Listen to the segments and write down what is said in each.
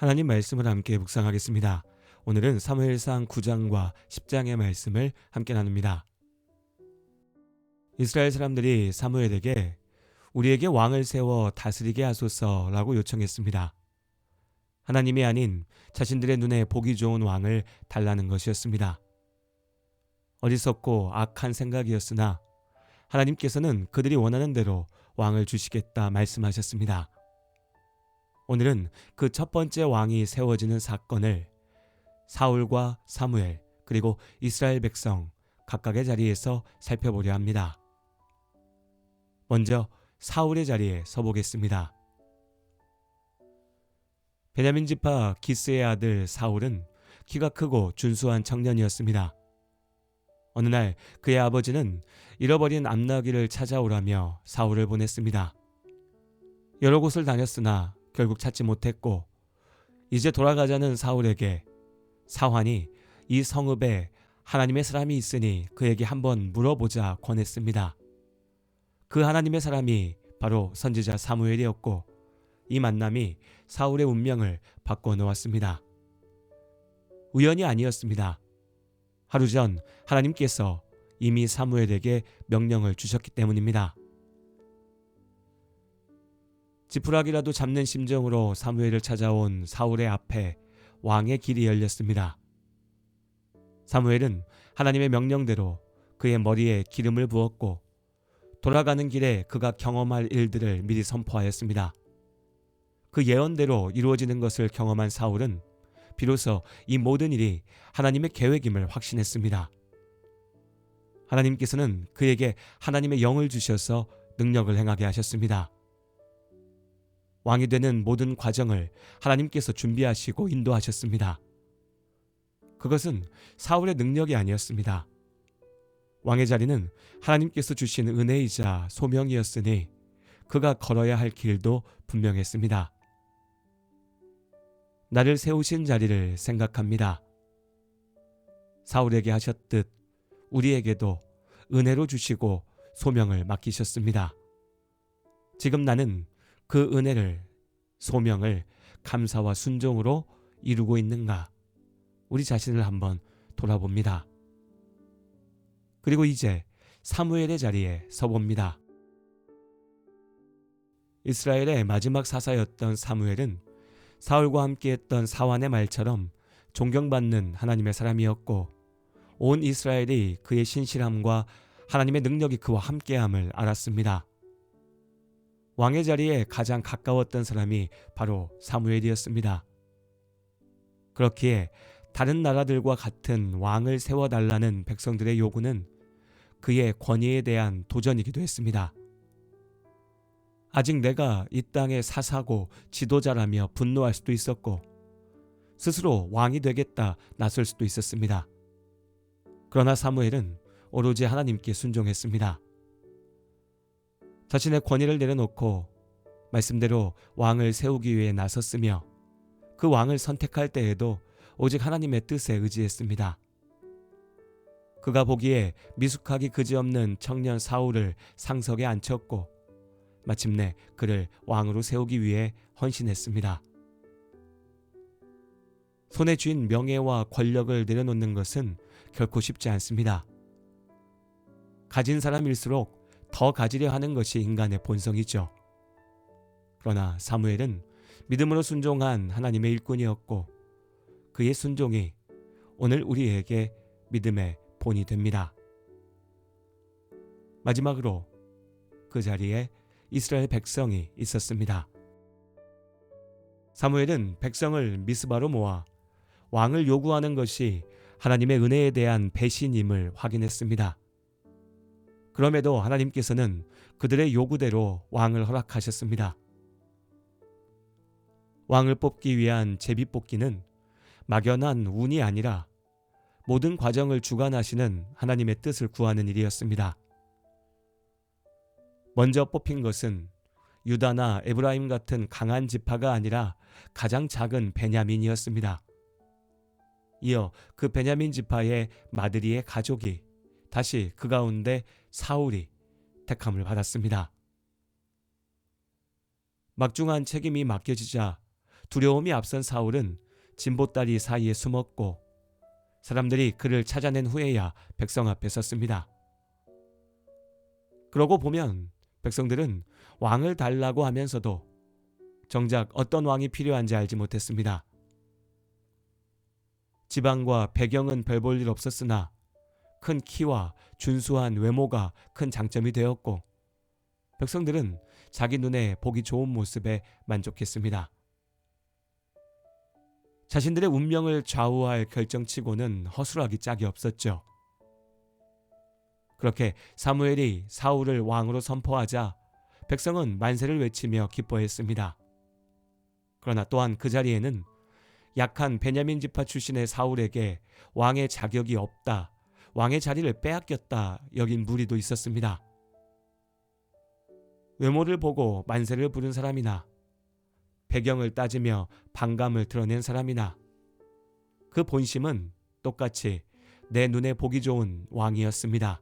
하나님 말씀을 함께 묵상하겠습니다. 오늘은 사무엘상 9장과 10장의 말씀을 함께 나눕니다. 이스라엘 사람들이 사무엘에게 우리에게 왕을 세워 다스리게 하소서라고 요청했습니다. 하나님이 아닌 자신들의 눈에 보기 좋은 왕을 달라는 것이었습니다. 어리석고 악한 생각이었으나 하나님께서는 그들이 원하는 대로 왕을 주시겠다 말씀하셨습니다. 오늘은 그 첫 번째 왕이 세워지는 사건을 사울과 사무엘 그리고 이스라엘 백성 각각의 자리에서 살펴보려 합니다. 먼저 사울의 자리에 서보겠습니다. 베냐민 지파 기스의 아들 사울은 키가 크고 준수한 청년이었습니다. 어느 날 그의 아버지는 잃어버린 암나귀를 찾아오라며 사울을 보냈습니다. 여러 곳을 다녔으나 결국 찾지 못했고 이제 돌아가자는 사울에게 사환이 이 성읍에 하나님의 사람이 있으니 그에게 한번 물어보자 권했습니다. 그 하나님의 사람이 바로 선지자 사무엘이었고 이 만남이 사울의 운명을 바꿔 놓았습니다. 우연이 아니었습니다. 하루 전 하나님께서 이미 사무엘에게 명령을 주셨기 때문입니다. 지푸라기라도 잡는 심정으로 사무엘을 찾아온 사울의 앞에 왕의 길이 열렸습니다. 사무엘은 하나님의 명령대로 그의 머리에 기름을 부었고 돌아가는 길에 그가 경험할 일들을 미리 선포하였습니다. 그 예언대로 이루어지는 것을 경험한 사울은 비로소 이 모든 일이 하나님의 계획임을 확신했습니다. 하나님께서는 그에게 하나님의 영을 주셔서 능력을 행하게 하셨습니다. 왕이 되는 모든 과정을 하나님께서 준비하시고 인도하셨습니다. 그것은 사울의 능력이 아니었습니다. 왕의 자리는 하나님께서 주신 은혜이자 소명이었으니 그가 걸어야 할 길도 분명했습니다. 나를 세우신 자리를 생각합니다. 사울에게 하셨듯 우리에게도 은혜로 주시고 소명을 맡기셨습니다. 지금 나는 그 은혜를, 소명을 감사와 순종으로 이루고 있는가? 우리 자신을 한번 돌아봅니다. 그리고 이제 사무엘의 자리에 서봅니다. 이스라엘의 마지막 사사였던 사무엘은 사울과 함께했던 사환의 말처럼 존경받는 하나님의 사람이었고 온 이스라엘이 그의 신실함과 하나님의 능력이 그와 함께함을 알았습니다. 왕의 자리에 가장 가까웠던 사람이 바로 사무엘이었습니다. 그렇기에 다른 나라들과 같은 왕을 세워달라는 백성들의 요구는 그의 권위에 대한 도전이기도 했습니다. 아직 내가 이 땅의 사사고 지도자라며 분노할 수도 있었고 스스로 왕이 되겠다 나설 수도 있었습니다. 그러나 사무엘은 오로지 하나님께 순종했습니다. 자신의 권위를 내려놓고 말씀대로 왕을 세우기 위해 나섰으며 그 왕을 선택할 때에도 오직 하나님의 뜻에 의지했습니다. 그가 보기에 미숙하기 그지없는 청년 사울을 상석에 앉혔고 마침내 그를 왕으로 세우기 위해 헌신했습니다. 손에 쥔 명예와 권력을 내려놓는 것은 결코 쉽지 않습니다. 가진 사람일수록 더 가지려 하는 것이 인간의 본성이죠. 그러나 사무엘은 믿음으로 순종한 하나님의 일꾼이었고 그의 순종이 오늘 우리에게 믿음의 본이 됩니다. 마지막으로 그 자리에 이스라엘 백성이 있었습니다. 사무엘은 백성을 미스바로 모아 왕을 요구하는 것이 하나님의 은혜에 대한 배신임을 확인했습니다. 그럼에도 하나님께서는 그들의 요구대로 왕을 허락하셨습니다. 왕을 뽑기 위한 제비뽑기는 막연한 운이 아니라 모든 과정을 주관하시는 하나님의 뜻을 구하는 일이었습니다. 먼저 뽑힌 것은 유다나 에브라임 같은 강한 지파가 아니라 가장 작은 베냐민이었습니다. 이어 그 베냐민 지파의 마드리의 가족이 다시 그 가운데 사울이 택함을 받았습니다. 막중한 책임이 맡겨지자 두려움이 앞선 사울은 진보다리 사이에 숨었고 사람들이 그를 찾아낸 후에야 백성 앞에 섰습니다. 그러고 보면 백성들은 왕을 달라고 하면서도 정작 어떤 왕이 필요한지 알지 못했습니다. 지방과 배경은 별 볼 일 없었으나 큰 키와 준수한 외모가 큰 장점이 되었고 백성들은 자기 눈에 보기 좋은 모습에 만족했습니다. 자신들의 운명을 좌우할 결정치고는 허술하기 짝이 없었죠. 그렇게 사무엘이 사울을 왕으로 선포하자 백성은 만세를 외치며 기뻐했습니다. 그러나 또한 그 자리에는 약한 베냐민 지파 출신의 사울에게 왕의 자격이 없다, 왕의 자리를 빼앗겼다 여긴 무리도 있었습니다. 외모를 보고 만세를 부른 사람이나 배경을 따지며 반감을 드러낸 사람이나 그 본심은 똑같이 내 눈에 보기 좋은 왕이었습니다.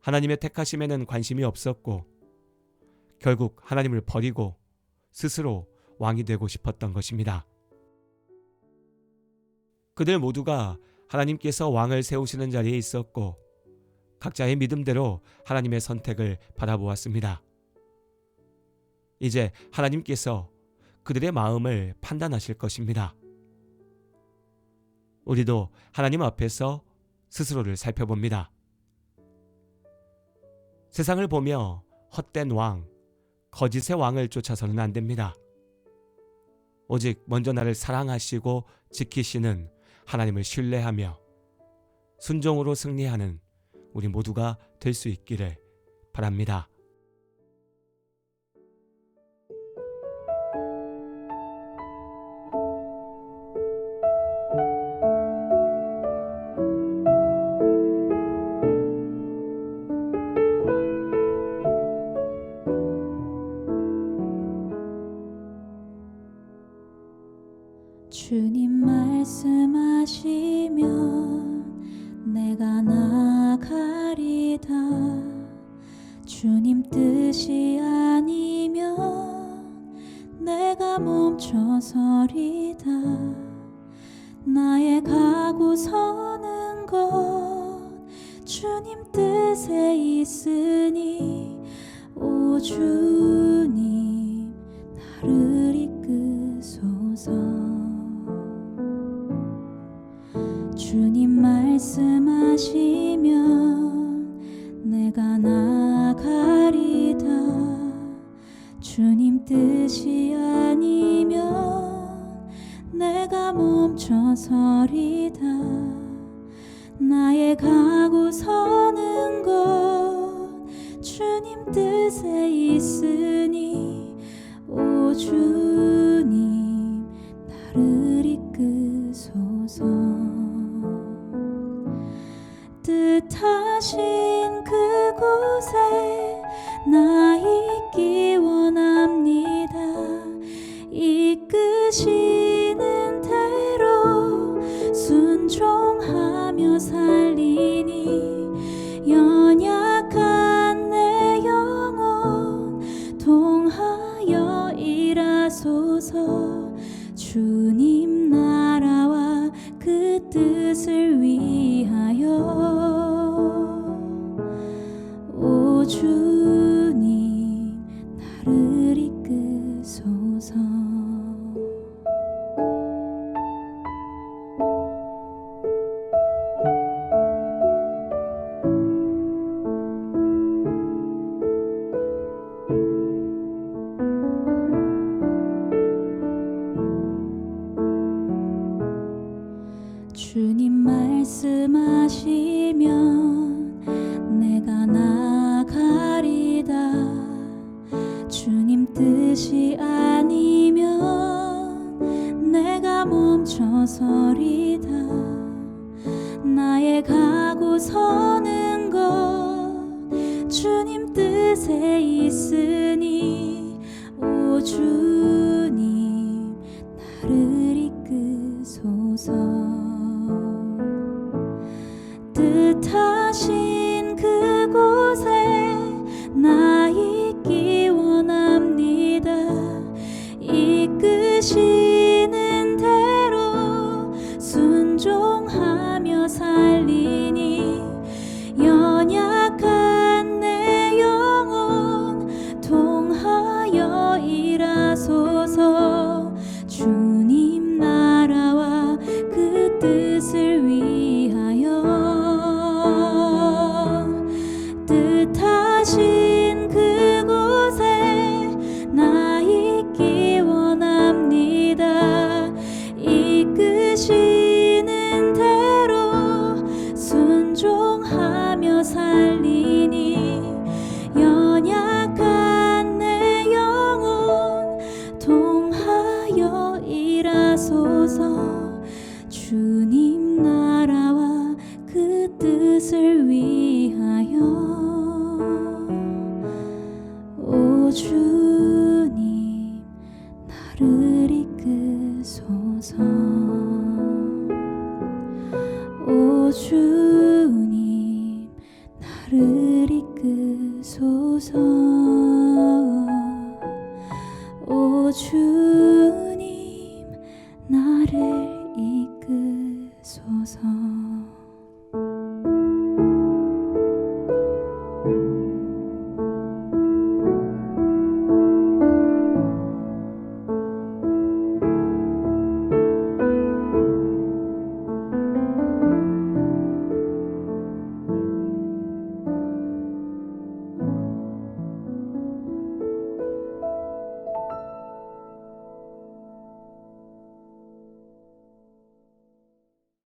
하나님의 택하심에는 관심이 없었고 결국 하나님을 버리고 스스로 왕이 되고 싶었던 것입니다. 그들 모두가 하나님께서 왕을 세우시는 자리에 있었고 각자의 믿음대로 하나님의 선택을 바라보았습니다. 이제 하나님께서 그들의 마음을 판단하실 것입니다. 우리도 하나님 앞에서 스스로를 살펴봅니다. 세상을 보며 헛된 왕, 거짓의 왕을 쫓아서는 안 됩니다. 오직 먼저 나를 사랑하시고 지키시는 하나님을 신뢰하며 순종으로 승리하는 우리 모두가 될 수 있기를 바랍니다. 주님 말씀하시면 내가 나가리다. 주님 뜻이 아니면 내가 멈춰서리다. 나의 가고 서는 것 주님 뜻에 있으니 오 주님 나를 이끄소서. 주님 말씀하시면 내가 나가리다. 주님 뜻이 아니면 내가 멈춰서리다. 나의 가고 서는 것 주님 뜻에 있으니 오 주님 나를 이끄소서. 뜻하신 그곳에 나 있기 원합니다. 이끄시는 대로 순종하며 살리니 연약한 내 영혼 통하여 일하소서. 주님 나라와 그 뜻을 위하여 오 주님 나를 이끄소서. 주님 말씀하시면 내가 나가리다. 주님 뜻이 아니면 내가 멈춰서리다. 나의 가고 서는 것 주님 뜻에 있으니 오 주님 나를 이끄소서. 뜻하신 그곳에 나 있기 원합니다. 이끄시는 대로 순종하며 살리니 연약한 내 영혼 통하여 일하소서. 주님 나라와 그 뜻을 위하여 뜻하신 그곳에 나 있기 원합니다. 이끄시는 대로 순종하며 살리니 연약한 내 영혼 통하여 일하소서. 주님 나라와 그 뜻을 위하여 오 주님 나를 이끄소서. 오 주님 나를 이끄소서. 오 주님